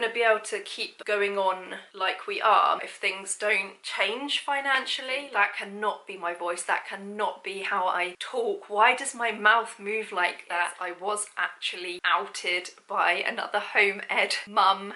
to be able to keep going on like we are if things don't change financially. That cannot be my voice. That cannot be how I talk. Why does my mouth move like that? I was actually outed by another home ed mum.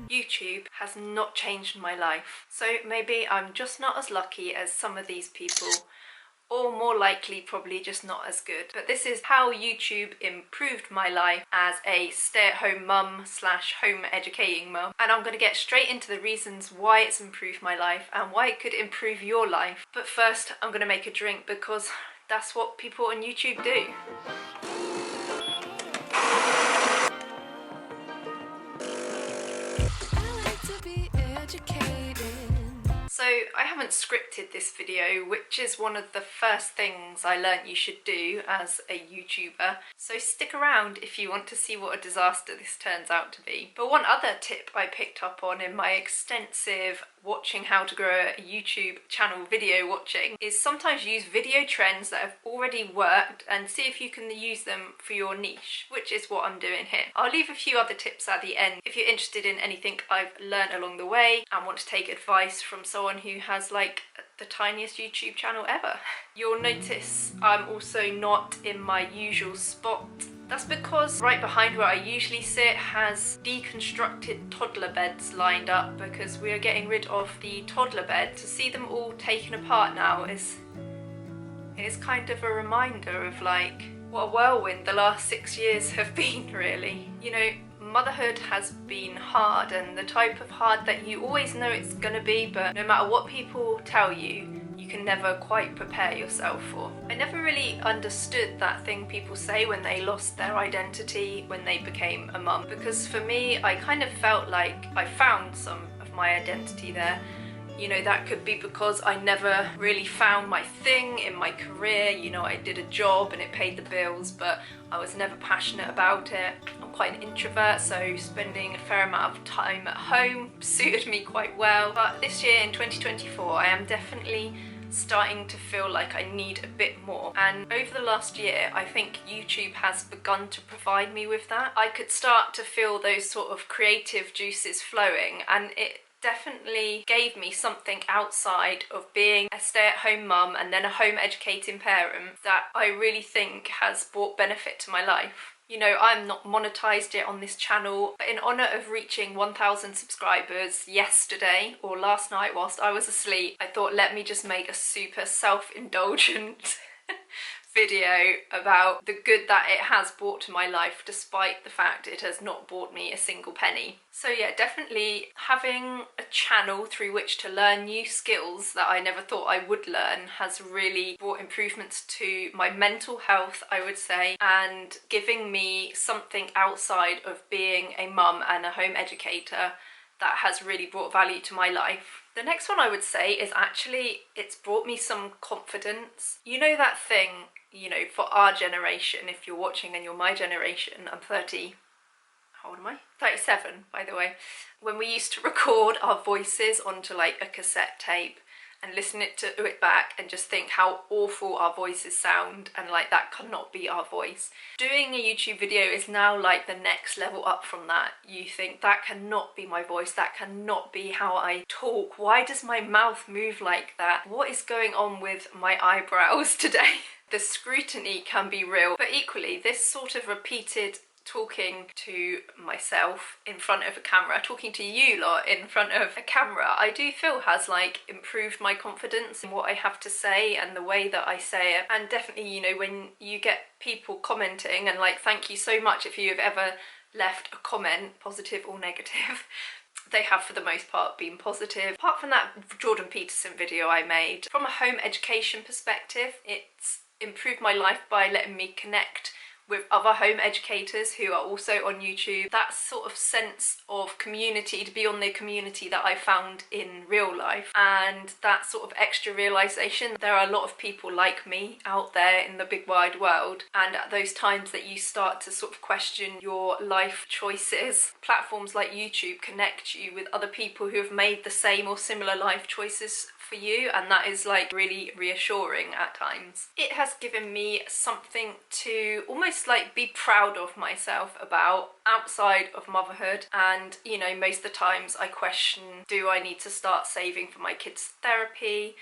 YouTube has not changed my life, so maybe I'm just not as lucky as some of these people, or more likely probably just not as good. But this is how YouTube improved my life as a stay-at-home mum slash home educating mum, and I'm going to get straight into the reasons why it's improved my life and why it could improve your life. But first I'm going to make a drink because that's what people on YouTube do. So I haven't scripted this video, which is one of the first things I learnt you should do as a YouTuber. So stick around if you want to see what a disaster this turns out to be. But one other tip I picked up on in my extensive watching how to grow a YouTube channel video watching is sometimes use video trends that have already worked and see if you can use them for your niche, which is what I'm doing here. I'll leave a few other tips at the end if you're interested in anything I've learned along the way and want to take advice from someone who has like the tiniest YouTube channel ever. You'll notice I'm also not in my usual spot. That's because right behind where I usually sit has deconstructed toddler beds lined up because we are getting rid of the toddler bed. To see them all taken apart now is kind of a reminder of like what a whirlwind the last 6 years have been, really. You know, motherhood has been hard, and the type of hard that you always know it's gonna be, but no matter what people tell you, you can never quite prepare yourself for. I never really understood that thing people say when they lost their identity when they became a mum, because for me, I kind of felt like I found some of my identity there. You know, that could be because I never really found my thing in my career. You know, I did a job and it paid the bills, but I was never passionate about it. I'm quite an introvert, so spending a fair amount of time at home suited me quite well. But this year in 2024, I am definitely starting to feel like I need a bit more, and over the last year I think YouTube has begun to provide me with that. I could start to feel those sort of creative juices flowing, and it definitely gave me something outside of being a stay-at-home mum and then a home educating parent that I really think has brought benefit to my life. You know, I'm not monetized yet on this channel, but in honour of reaching 1,000 subscribers yesterday or last night whilst I was asleep, I thought let me just make a super self-indulgent video about the good that it has brought to my life, despite the fact it has not brought me a single penny. So yeah, definitely having a channel through which to learn new skills that I never thought I would learn has really brought improvements to my mental health, I would say, and giving me something outside of being a mum and a home educator that has really brought value to my life. The next one I would say is actually it's brought me some confidence. You know that thing, you know, for our generation, if you're watching and you're my generation, I'm 30, how old am I? 37, by the way. When we used to record our voices onto like a cassette tape and listen to it back and just think how awful our voices sound, and like that cannot be our voice. Doing a YouTube video is now like the next level up from that. You think that cannot be my voice, that cannot be how I talk. Why does my mouth move like that? What is going on with my eyebrows today? The scrutiny can be real, but equally this sort of repeated talking to myself in front of a camera, talking to you lot in front of a camera, I do feel has like improved my confidence in what I have to say and the way that I say it. And definitely, you know, when you get people commenting, and like thank you so much if you have ever left a comment, positive or negative. They have for the most part been positive. Apart from that Jordan Peterson video I made, from a home education perspective, it's improved my life by letting me connect with other home educators who are also on YouTube. That sort of sense of community, to be on the community that I found in real life, and that sort of extra realization there are a lot of people like me out there in the big wide world, and at those times that you start to sort of question your life choices, platforms like YouTube connect you with other people who have made the same or similar life choices for you, and that is like really reassuring at times. It has given me something to almost like be proud of myself about outside of motherhood. And you know, most of the times I question, do I need to start saving for my kids' therapy?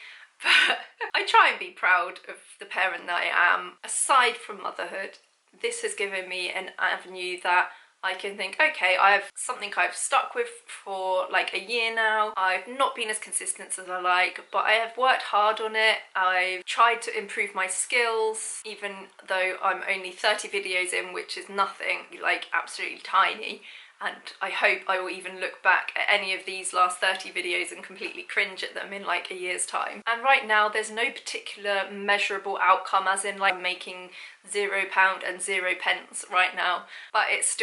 But I try and be proud of the parent that I am. Aside from motherhood, this has given me an avenue that I can think, okay, I have something I've stuck with for like a year now. I've not been as consistent as I like, but I have worked hard on it. I've tried to improve my skills, even though I'm only 30 videos in, which is nothing, like absolutely tiny. And I hope I will even look back at any of these last 30 videos and completely cringe at them in like a year's time. And right now there's no particular measurable outcome, as in like making £0 and 0 pence right now, but it's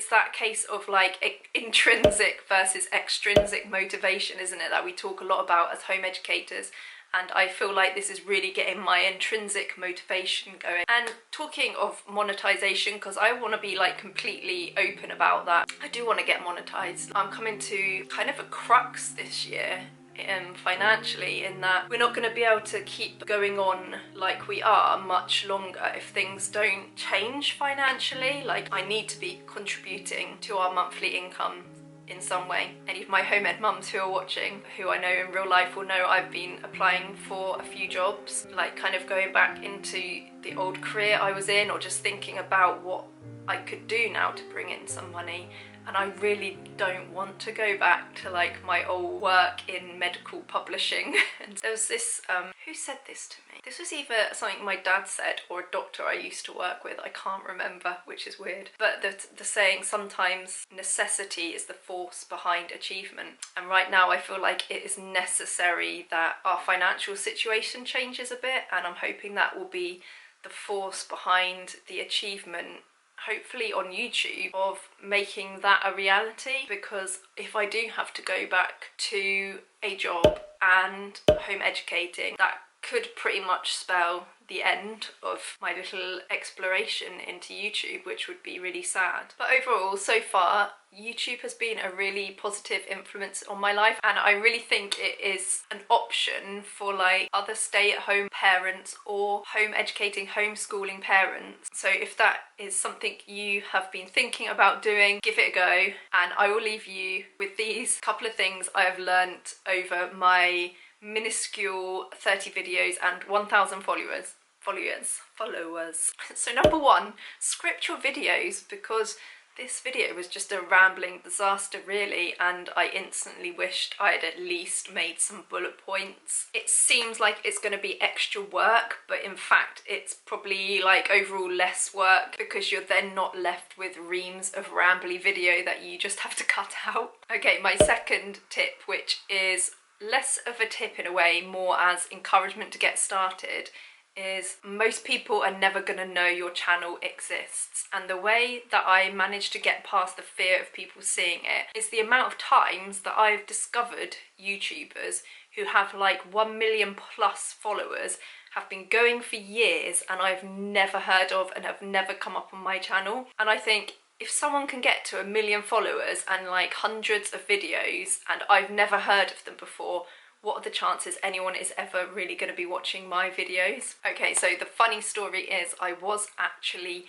that case of like intrinsic versus extrinsic motivation, isn't it, that we talk a lot about as home educators. And I feel like this is really getting my intrinsic motivation going. And talking of monetization, because I want to be like completely open about that, I do want to get monetized. I'm coming to kind of a crux this year financially, in that we're not going to be able to keep going on like we are much longer if things don't change financially. Like, I need to be contributing to our monthly income in some way. Any of my home ed mums who are watching, who I know in real life, will know I've been applying for a few jobs, like kind of going back into the old career I was in, or just thinking about what I could do now to bring in some money. And I really don't want to go back to like my old work in medical publishing. And there was this, who said this to me? This was either something my dad said or a doctor I used to work with. I can't remember, which is weird. But the saying, sometimes necessity is the force behind achievement. And right now I feel like it is necessary that our financial situation changes a bit, and I'm hoping that will be the force behind the achievement, hopefully on YouTube, of making that a reality. Because if I do have to go back to a job and home educating, that could pretty much spell the end of my little exploration into YouTube, which would be really sad. But overall, so far, YouTube has been a really positive influence on my life, and I really think it is an option for like other stay-at-home parents or home educating, homeschooling parents. So if that is something you have been thinking about doing, give it a go. And I will leave you with these couple of things I have learnt over my minuscule 30 videos and 1,000 followers. So number one, script your videos, because this video was just a rambling disaster really, and I instantly wished I had at least made some bullet points. It seems like it's going to be extra work, but in fact it's probably like overall less work, because you're then not left with reams of rambly video that you just have to cut out. Okay, my second tip, which is less of a tip in a way, more as encouragement to get started, is most people are never going to know your channel exists. And the way that I managed to get past the fear of people seeing it is the amount of times that I've discovered YouTubers who have like 1 million plus followers, have been going for years, and I've never heard of and have never come up on my channel. And I think, if someone can get to 1 million followers and like hundreds of videos and I've never heard of them before, what are the chances anyone is ever really going to be watching my videos? Okay, so the funny story is I was actually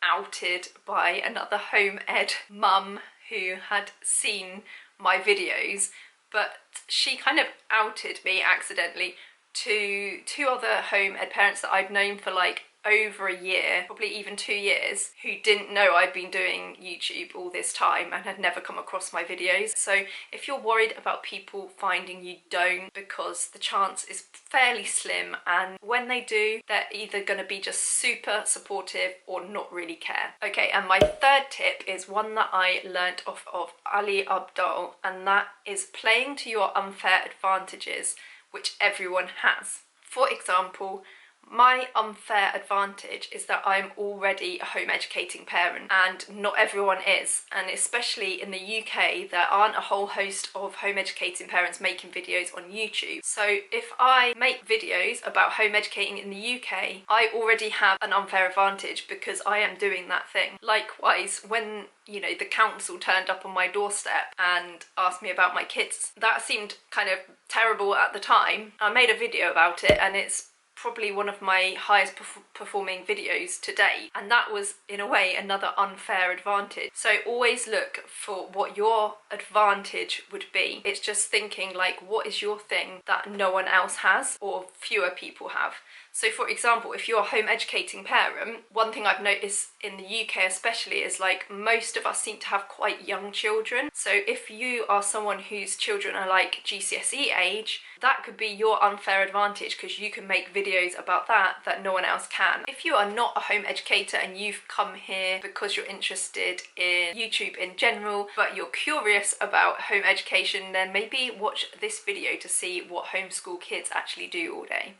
outed by another home ed mum who had seen my videos, but she kind of outed me accidentally to two other home ed parents that I'd known for like over a year, probably even 2 years, who didn't know I'd been doing YouTube all this time and had never come across my videos. So if you're worried about people finding you, don't, because the chance is fairly slim, and when they do, they're either going to be just super supportive or not really care. Okay, and my third tip is one that I learnt off of Ali Abdaal, and that is playing to your unfair advantages, which everyone has. For example, My unfair advantage is that I'm already a home educating parent and not everyone is, and especially in the UK there aren't a whole host of home educating parents making videos on YouTube. So if I make videos about home educating in the UK, I already have an unfair advantage because I am doing that thing. Likewise, when the council turned up on my doorstep and asked me about my kids, that seemed kind of terrible at the time. I made a video about it and it's probably one of my highest performing videos to date, and that was in a way another unfair advantage. So always look for what your advantage would be. It's just thinking like, what is your thing that no one else has or fewer people have? So for example, if you're a home educating parent, one thing I've noticed in the UK especially is like most of us seem to have quite young children. So if you are someone whose children are like GCSE age, that could be your unfair advantage because you can make videos about that no one else can. If you are not a home educator and you've come here because you're interested in YouTube in general, but you're curious about home education, then maybe watch this video to see what homeschool kids actually do all day.